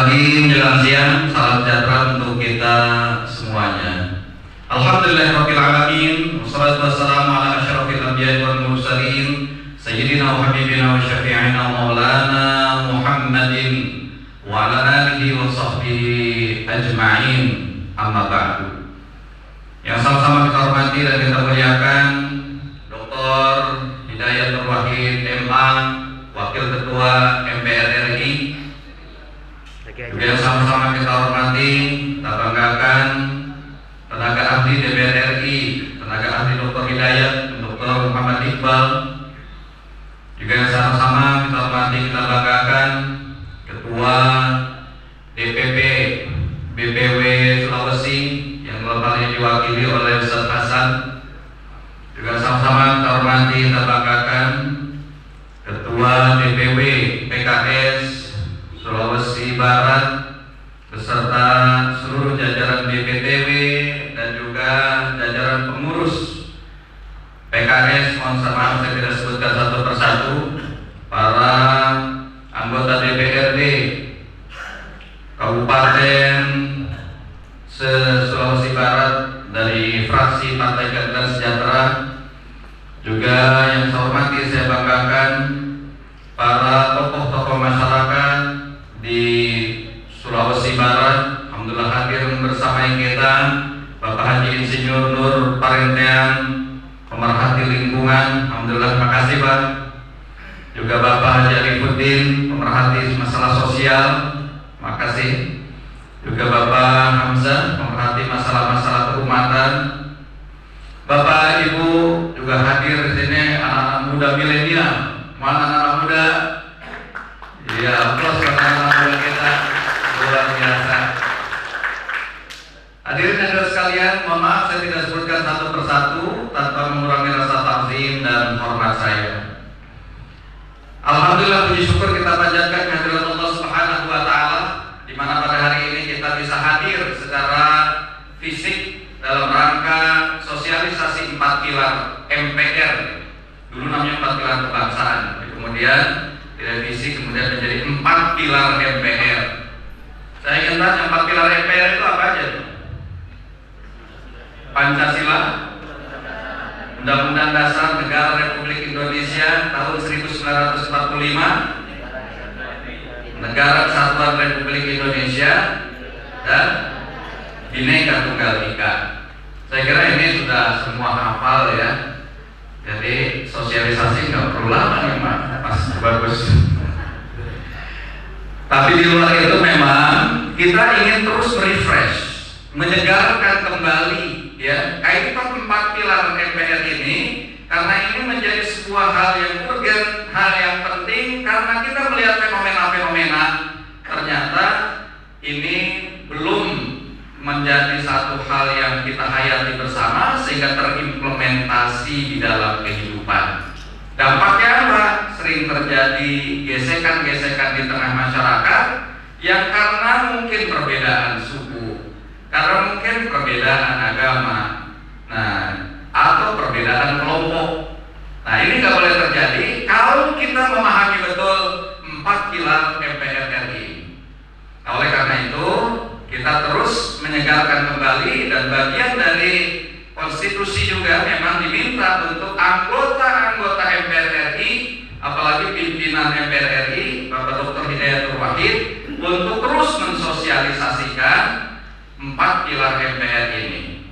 pagi menjelang siang, salam sejahtera untuk kita semuanya. Alhamdulillahirabbil alamin, wassalatu wassalamu ala asyrofil anbiya'i wal mursalin, sayyidina wa habibina wa syafi'ina wa maulana Muhammadin wa ala alihi wa sahbihi ajma'in, amma ba'du. Yang sama-sama kita hormati dan kita muliakan Dr. Hidayat Nur Wahid MA, Wakil Ketua MPR RI. Juga yang sama-sama kita hormati, kita banggakan tenaga ahli DPR RI, tenaga ahli Dr. Hidayat, Dr. Muhammad Iqbal. Juga yang sama-sama kita hormati, kita banggakan Ketua DPP BPW Sulawesi yang dalam ini diwakili oleh Ustaz Hasan. Juga sama-sama kita hormati, kita banggakan Ketua DPW PKS Sulawesi Barat beserta seluruh jajaran BPTW dan juga jajaran pengurus PKS. Mohon maaf saya tidak sebutkan satu persatu. Para anggota DPRD Kabupaten Sulawesi Barat dari fraksi Partai Keadilan Sejahtera. Juga yang saya hormati, saya banggakan para tokoh-tokoh masyarakat di Sulawesi Barat. Alhamdulillah hadir bersama kita Bapak Haji Insinyur Nur Parentean, pemerhati lingkungan. Alhamdulillah, terima kasih Pak. Juga Bapak Haji Arifuddin, pemerhati masalah sosial. Terima kasih. Juga Bapak Hamzah, pemerhati masalah-masalah keumatan. Bapak Ibu juga hadir di sini, anak-anak muda milenial. Mana anak-anak muda? Iya, aplaus buat anak-anak muda kita, luar biasa. Hadirin dan hadirat sekalian, mohon maaf saya tidak sebutkan satu persatu tanpa mengurangi rasa takzim dan hormat saya. Alhamdulillah, puji syukur kita panjatkan kehadirat Allah Subhanahu wa taala, di mana pada hari ini kita bisa hadir secara fisik dalam rangka sosialisasi 4 pilar MPR. Dulu namanya 4 pilar kebangsaan, kemudian direvisi kemudian menjadi 4 pilar MPR. Saya ingin tanya, 4 pilar MPR itu apa aja? Pancasila, Undang-Undang Dasar Negara Republik Indonesia tahun 1945, Negara Kesatuan Republik Indonesia, dan Bhinneka Tunggal Ika. Saya kira ini sudah semua hafal ya. Jadi sosialisasi nggak perlu lama nih Pak, pas bagus. Tapi di luar itu memang kita ingin terus refresh, menyegarkan kembali ya kaitan 4 pilar MPR ini, karena ini menjadi sebuah hal yang urgen, hal yang penting, karena kita melihat fenomena-fenomena ternyata ini belum menjadi satu hal yang kita hayati bersama sehingga terimplementasi di dalam kehidupan. Dampaknya apa? Sering terjadi gesekan-gesekan di tengah masyarakat yang karena mungkin perbedaan suku, karena mungkin perbedaan agama, atau perbedaan kelompok. Nah, ini nggak boleh terjadi kalau kita memahami betul 4 pilar MPR RI. Oleh karena itu kita terus menyegarkan kembali, dan bagian dari konstitusi juga memang diminta untuk anggota-anggota MPR RI, apalagi pimpinan MPR RI Bapak Dr. Hidayat Nur Wahid, untuk terus mensosialisasikan 4 pilar MPR ini.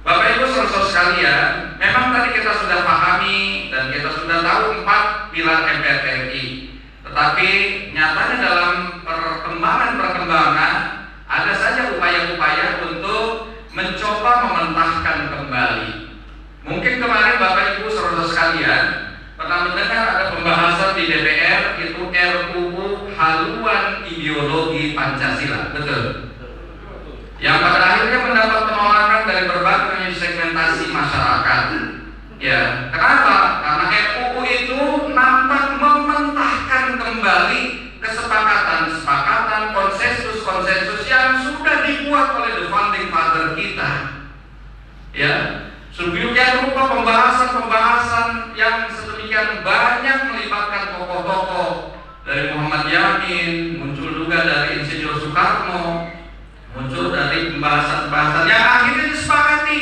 Bapak Ibu saudara sekalian, memang tadi kita sudah pahami dan kita sudah tahu 4 pilar MPR RI. Tetapi nyatanya dalam perkembangan ada saja upaya-upaya untuk mencoba mementahkan kembali. Mungkin kemarin Bapak Ibu saudara sekalian pernah mendengar ada pembahasan di DPR, itu RUU Haluan Ideologi Pancasila, betul? Yang pada akhirnya mendapat penolakan dari berbagai segmentasi masyarakat. Ya, kenapa? Karena RUU itu nampak mementahkan kembali kesepakatan, konsensus yang sudah dibuat oleh the founding father kita. Ya, sedemikian rupa pembahasan yang sedemikian banyak melibatkan tokoh-tokoh dari Muhammad Yamin, muncul juga dari Insinyur Soekarno, muncul dari pembahasan-pembahasan yang akhirnya disepakati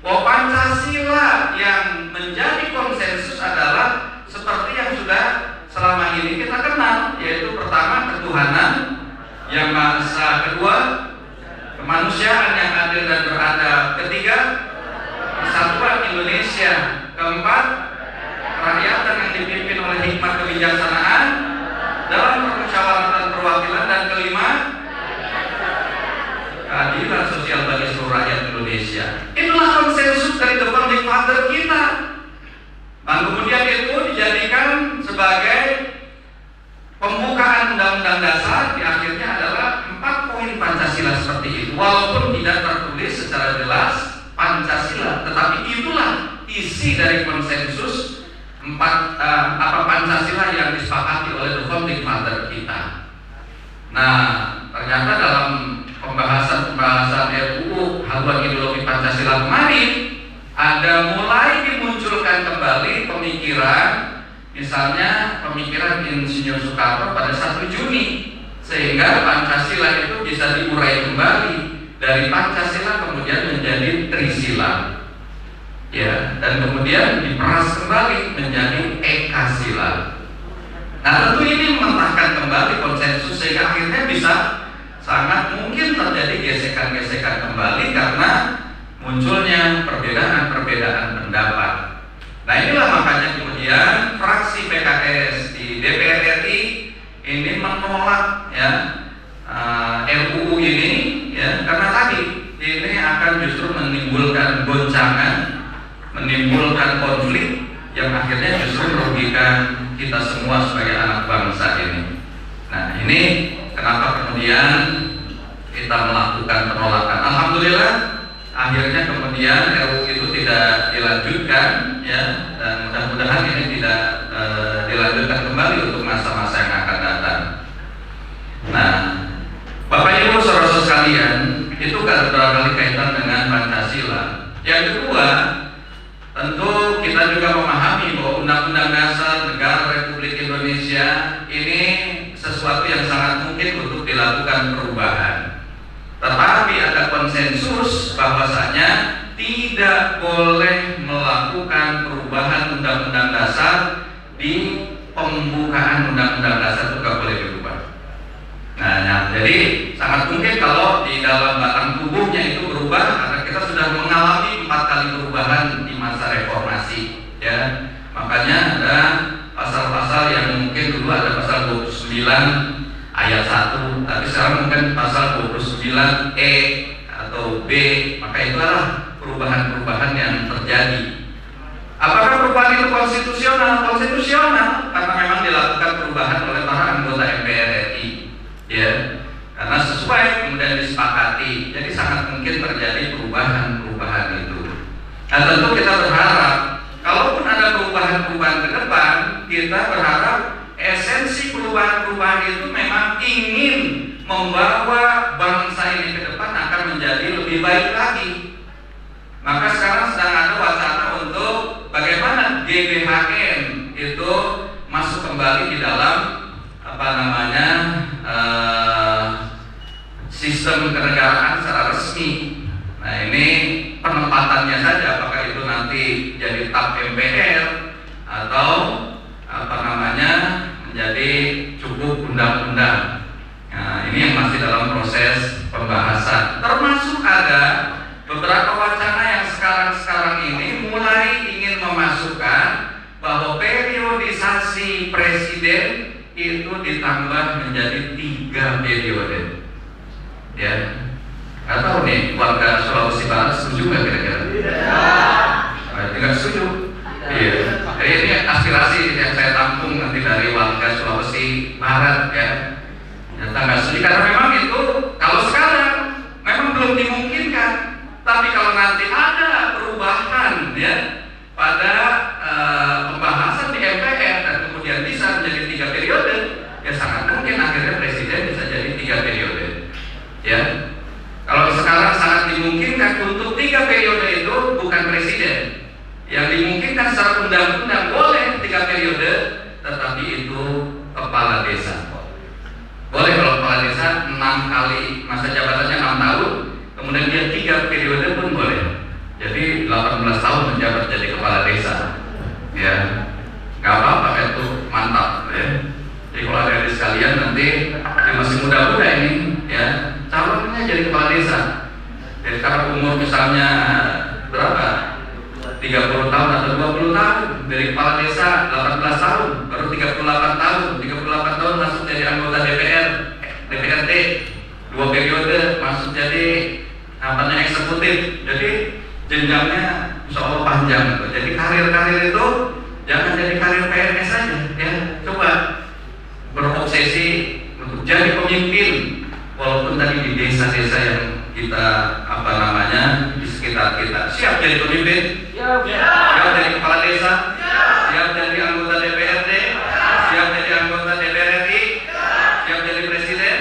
bahwa Pancasila yang menjadi konsensus adalah seperti yang sudah selama ini kita kenal, yaitu pertama ketuhanan yang Maha Esa, kedua kemanusiaan yang adil dan beradab, ketiga persatuan Indonesia, keempat kerakyatan yang dipimpin oleh hikmat kebijaksanaan dalam permusyawaratan perwakilan, dan kelima keadilan sosial bagi seluruh rakyat Indonesia. Itulah konsensus dari the founding father kita. Dan kemudian itu dijadikan sebagai pembukaan Undang-Undang Dasar, di akhirnya adalah 4 poin Pancasila seperti itu. Walaupun tidak tertulis secara jelas Pancasila, tetapi itulah isi dari konsensus Pancasila yang disepakati oleh the founding father kita. Nah, ternyata dalam pembahasan RUU Haluan Ideologi Pancasila kemarin ada mulai dimunculkan kembali pemikiran, misalnya pemikiran Insinyur Soekarno pada 1 Juni, sehingga Pancasila itu bisa diurai kembali dari Pancasila kemudian menjadi Trisila, ya, dan kemudian diperas kembali menjadi Ekasila. Nah, tentu ini mementahkan kembali konsensus, sehingga akhirnya bisa sangat mungkin terjadi gesekan-gesekan kembali karena munculnya perbedaan-perbedaan pendapat. Nah, inilah makanya kemudian fraksi PKS di DPR RI ini menolak, ya, RUU ini, ya, karena tadi ini akan justru menimbulkan goncangan, menimbulkan konflik yang akhirnya justru merugikan kita semua sebagai anak bangsa ini. Nah, ini kenapa kemudian kita melakukan penolakan. Alhamdulillah akhirnya kemudian RUU itu tidak dilanjutkan, ya, dan mudah-mudahan ini tidak dilanjutkan kembali untuk masa-masa yang akan datang. Nah, Bapak Ibu saudara sekalian, itu kan barangkali kaitan dengan Pancasila. Yang kedua, tentu kita juga memahami bahwa Undang-Undang Dasar Negara Republik Indonesia ini sesuatu yang sangat mungkin untuk dilakukan perubahan. Tetapi ada konsensus bahwasanya tidak boleh melakukan perubahan Undang-Undang Dasar di pembukaan Undang-Undang Dasar itu tidak boleh berubah. Nah, jadi sangat mungkin kalau di dalam batang tubuhnya itu berubah, karena kita sudah mengalami 4 kali perubahan di masa reformasi, ya. Makanya ada pasal-pasal yang mungkin dulu ada pasal 29 ayat 1, tapi sekarang mungkin pasal 29E atau B, maka itulah perubahan-perubahan yang terjadi. Apakah perubahan itu konstitusional? Konstitusional, karena memang dilakukan perubahan oleh para anggota MPR RI, ya, karena sesuai kemudian disepakati. Jadi sangat mungkin terjadi perubahan-perubahan itu. Nah, tentu kita berharap kalaupun ada perubahan-perubahan ke depan, kita berharap esensi perubahan-perubahan itu memang ingin membawa bangsa ini ke depan akan menjadi lebih baik lagi. Maka sekarang sedang ada wacana untuk bagaimana GBHN itu masuk kembali di dalam sistem kenegaraan secara resmi. Nah, ini penempatannya saja, apakah itu nanti jadi TAP MPR atau menjadi cukup undang-undang. Nah, ini yang masih dalam proses pembahasan. Termasuk ada beberapa wacana yang sekarang ini mulai ingin memasukkan bahwa periodisasi presiden itu ditambah menjadi 3 periode. Ya, nggak tahu nih warga Sulawesi Barat setuju nggak kira-kira? Tidak setuju. Iya. Jadi ini aspirasi yang saya tampung nanti dari warga Sulawesi Barat, ya. Ternyata nggak setuju karena memang itu kalau sekarang memang belum dimungkinkan. Tapi kalau nanti ada perubahan, ya, pada pembahasan di MPR dan kemudian bisa menjadi 3 periode, ya sangat mungkin akhirnya presiden bisa jadi 3 periode. Ya, kalau sekarang sangat dimungkinkan untuk 3 periode itu bukan presiden. Yang dimungkinkan secara undang-undang boleh 3 periode, tetapi itu kepala desa. Boleh kalau kepala desa 6 kali 3 periode pun boleh. Jadi 18 tahun menjabat jadi kepala desa, ya nggak apa-apa, itu mantap, ya. Jadi kalau ada di sekalian nanti yang masih muda-muda ini, ya calonnya jadi kepala desa. Jadi kalau umur misalnya berapa? 30 tahun atau 20 tahun dari kepala desa, 18 tahun, baru 38 tahun, 38 tahun masuk jadi anggota DPRD, 2 periode masuk jadi namanya eksekutif. Jadi jenjangnya insya Allah panjang. Jadi karir-karir itu jangan jadi karir PNS saja, ya. Coba berobsesi untuk jadi pemimpin, walaupun tadi di desa-desa yang kita di sekitar kita. Siap jadi pemimpin? Siap jadi kepala desa? Siap jadi anggota DPRD? Siap jadi anggota DPR RI? Siap jadi presiden?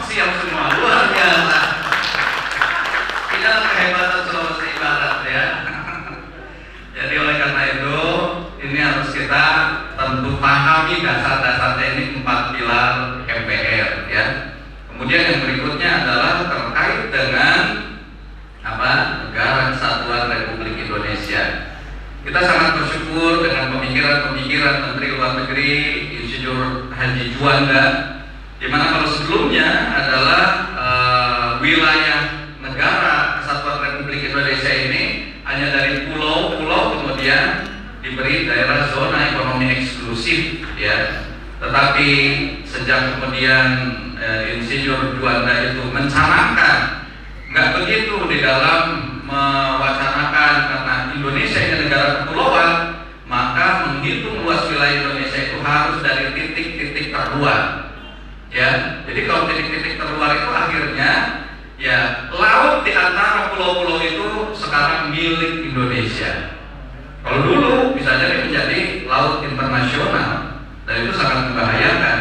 Siap semua, luar biasa. Inilah kehebatan Sulawesi Barat, ya. Jadi oleh karena itu ini harus kita tentu pahami dasar-dasar teknik 4 pilar MPR, ya. Kemudian yang berikutnya adalah terkait dengan Negara Kesatuan Republik Indonesia. Kita sangat bersyukur dengan pemikiran-pemikiran Menteri Luar Negeri Insinyur Haji Juanda, di mana kalau sebelumnya adalah wilayah negara Kesatuan Republik Indonesia ini hanya dari pulau-pulau kemudian diberi daerah zona ekonomi eksklusif, ya. Tetapi sejak kemudian Insinyur Juanda itu mencanangkan, nggak begitu di dalam mewacanakan karena Indonesia ini negara kepulauan, maka menghitung luas wilayah Indonesia itu harus dari titik-titik terluar, ya. Jadi kalau titik-titik terluar itu akhirnya, ya, laut di antara pulau-pulau itu sekarang milik Indonesia. Kalau dulu bisa jadi menjadi laut internasional, dan itu sangat membahayakan.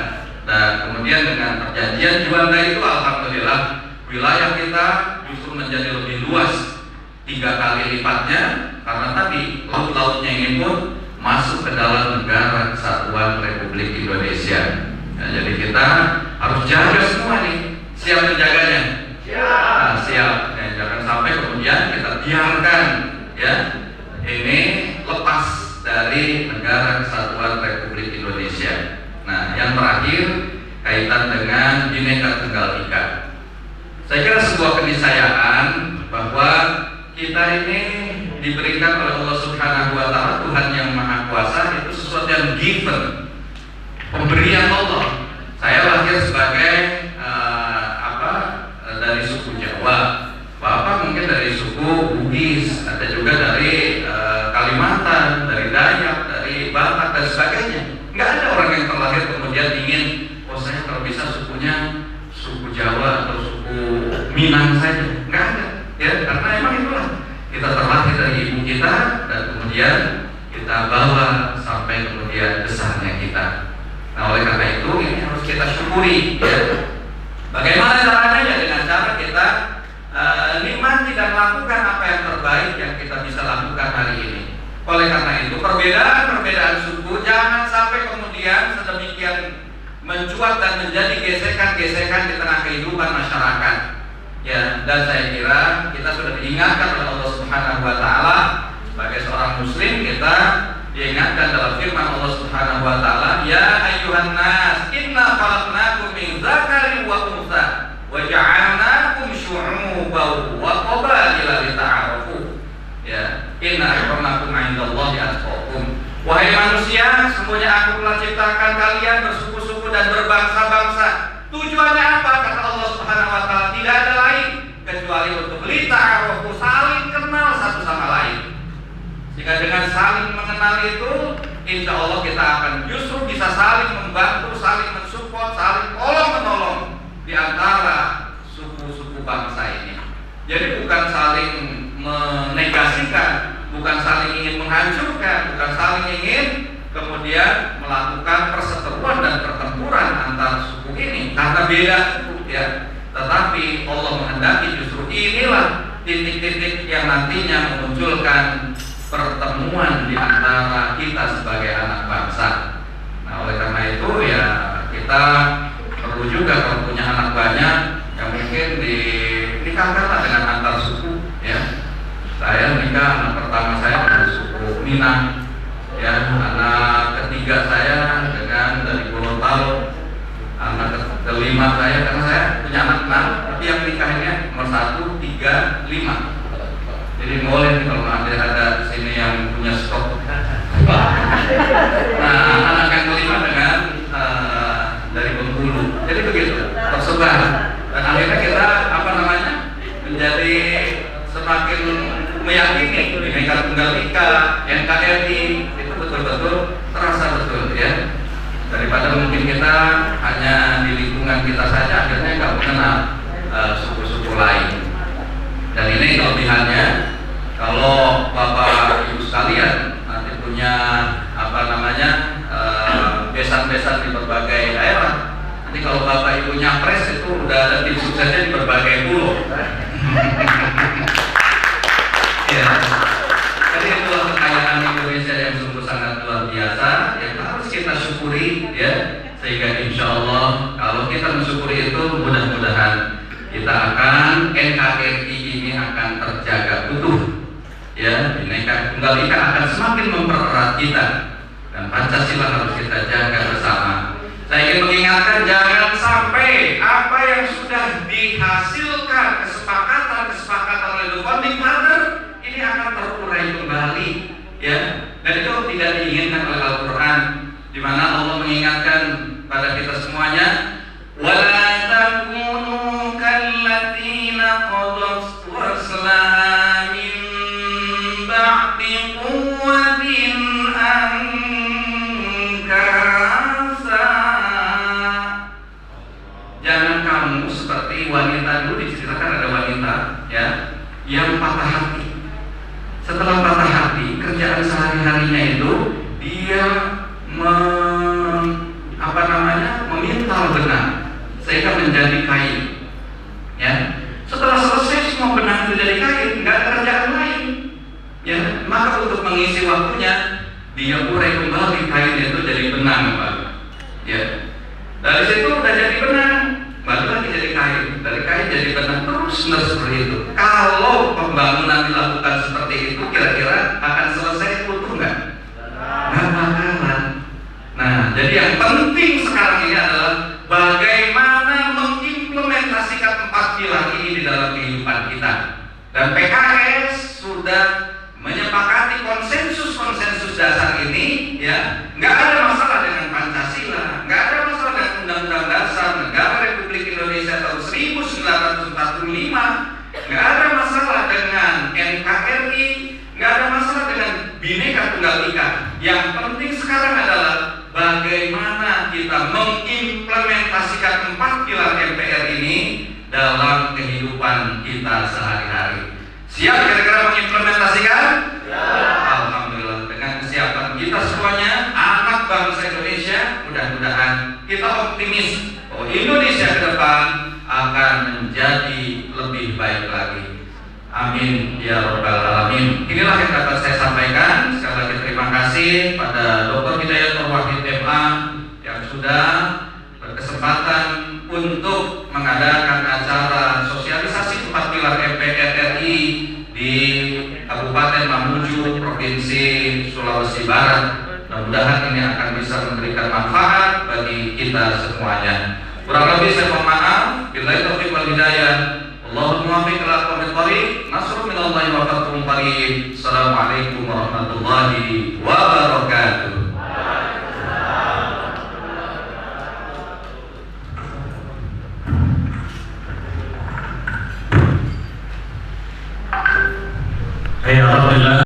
Dan kemudian dengan perjanjian Juanda itu alhamdulillah wilayah kita justru menjadi lebih luas 3 kali lipatnya, karena tadi laut-lautnya ini pun masuk ke dalam negara Kesatuan Republik Indonesia. Nah, jadi kita harus jaga semua nih. Siap menjaganya? Siap. Nah, jangan sampai kemudian kita biarkan, ya, ini lepas dari negara Kesatuan Republik Indonesia. Nah, yang terakhir kaitan dengan Bhinneka Tunggal Ika. Saya kira sebuah keniscayaan bahwa kita ini diberikan oleh Allah Subhanahu wa Ta'ala, Tuhan yang Maha Kuasa, itu sesuatu yang given, pemberian Allah. Saya lahir sebagai dari suku Jawa, Bapak mungkin dari suku Bugis, ada juga dari Kalimantan, dari Dayak, dari Batak dan sebagainya. Nggak ada orang yang terlahir kemudian ingin, saya kalau bisa sukunya suku Jawa atau suku Minang saja. Nggak ada, ya, karena emang itulah kita terlahir dari ibu kita dan kemudian kita bawa sampai kemudian besarnya kita. Nah, oleh karena itu ini harus kita syukuri, ya. Bagaimana caranya? Ya dengan cara kita nikmati dan lakukan apa yang terbaik yang kita bisa lakukan hari ini. Oleh karena itu perbedaan suku jangan sampai kemudian sedemikian mencuat dan menjadi gesekan-gesekan di tengah kehidupan masyarakat. Ya, dan saya kira kita sudah diingatkan oleh Allah Subhanahu wa Ta'ala sebagai seorang muslim, kita diingatkan dalam firman Allah Subhanahu wa Ta'ala, ya ayyuhan nas inna khalaqnakum min dzakarin wa untha wa ja'alnakum syu'uban wa qabaila lita'arafu. Ya, inna akramakum 'indallahi atqakum. Wahai manusia, sesungguhnya aku telah ciptakan kalian bersuku-suku dan berbangsa-bangsa. Tujuannya apa? Kata Allah Subhanahu wa Ta'ala, tidak ada lain kecuali untuk lita'arafu, saling kenal satu sama lain. Jika dengan saling mengenal itu, insya Allah kita akan justru bisa saling membantu, saling mensupport, saling tolong-menolong di antara suku-suku bangsa ini. Jadi bukan saling menegasikan, bukan saling ingin menghancurkan, bukan saling ingin kemudian melakukan perseteruan dan pertempuran antar suku ini karena beda suku, ya. Tetapi Allah menghendaki justru inilah titik-titik yang nantinya memunculkan pertemuan di antara kita sebagai anak bangsa. Nah, oleh karena itu ya kita perlu juga kalau punya anak banyak yang mungkin dinikahkanlah dengan antar Minang, ya, anak ketiga saya dengan dari Gorontalo, anak kelima saya, karena saya punya anak 6, tapi yang nikahnya nomor 1, 3, 5. Jadi boleh nih kalau ada sini yang punya stok. Nah, anak yang kelima dengan dari Bengkulu. Jadi begitu, tersebar. Dan akhirnya kita menjadi semakin meyakini Bhinneka Tunggal Ika, NKRI itu betul-betul terasa betul, ya. Daripada mungkin kita hanya di lingkungan kita saja, akhirnya nggak mengenal suku-suku lain. Dan ini kelebihannya, kalau Bapak Ibu sekalian nanti punya besan-besan di berbagai daerah, nanti kalau Bapak Ibu nyapres itu udah ada tim suksesnya di berbagai pulau. Ya, jadi itulah kekayaan Indonesia yang sungguh sangat luar biasa, yang harus kita syukuri, ya. Sehingga insya Allah kalau kita mensyukuri itu, mudah-mudahan kita akan NKRI ini akan terjaga utuh, ya. Bhinneka Tunggal Ika akan semakin mempererat kita, dan Pancasila harus kita jaga bersama. Saya ingin mengingatkan, jangan sampai apa yang sudah dihasilkan kesepakatan oleh the founding father ini akan terurai kembali, ya. Dan itu tidak diinginkan oleh Al-Quran, di mana Allah mengingatkan pada kita semuanya, wala takunu kallatina qadat waslaha min ba'di quwwatin ankasa. Jangan kamu seperti wanita, dulu diceritakan ada wanita, ya, yang patah hati. Setelah patah hati, kerjaan sehari-harinya itu dia memintal benang sehingga menjadi kain, ya. Setelah selesai semua benang itu jadi kain, nggak ada kerjaan lain, ya. Maka untuk mengisi waktunya, dia urai kembali kain itu jadi benang, Pak, ya. Dari situ udah jadi benang, balik lagi jadi kain, dari kain jadi benang, terus seperti itu. Kalau pembangunan dilakukan seperti itu, kira-kira akan selesai utuh nggak? Nggak bakalan. Nah, jadi yang penting sekarang ini adalah bagaimana mengimplementasikan 4 pilar ini di dalam kehidupan kita. Dan PKS sudah menyepakati konsensus dasar ini, ya. Nggak ada masalah dengan Pancasila, nggak ada masalah dengan Undang-Undang Dasar Negara Republik Indonesia tahun 1945, nggak ada masalah dengan NKRI, nggak ada masalah dengan Bhinneka Tunggal Ika. Yang penting sekarang adalah bagaimana kita mengimplementasikan 4 pilar MPR ini dalam kehidupan kita sehari-hari. Siap kira-kira mengimplementasikan? Ya. Alhamdulillah, dengan kesiapan kita semuanya, anak bangsa Indonesia, mudah-mudahan kita optimis bahwa Indonesia ke depan akan menjadi lebih baik lagi. Amin ya rabbal alamin. Inilah yang dapat saya sampaikan. Sekali lagi terima kasih pada Dr. Hidayat Nur Wahid MA yang sudah berkesempatan untuk mengadakan acara sosialisasi 4 pilar MPR RI di Kabupaten Mamuju, Provinsi Sulawesi Barat. Mudah-mudahan ini akan bisa memberikan manfaat bagi kita semuanya. Kurang lebih saya mohon maaf. Billahi taufiq wal hidayah. Allahumma muwaffiq ila aqwamit thoriq. Nasrun minallahi wa fathun qarib. Assalamualaikum warahmatullahi wabarakatuh. Alhamdulillah,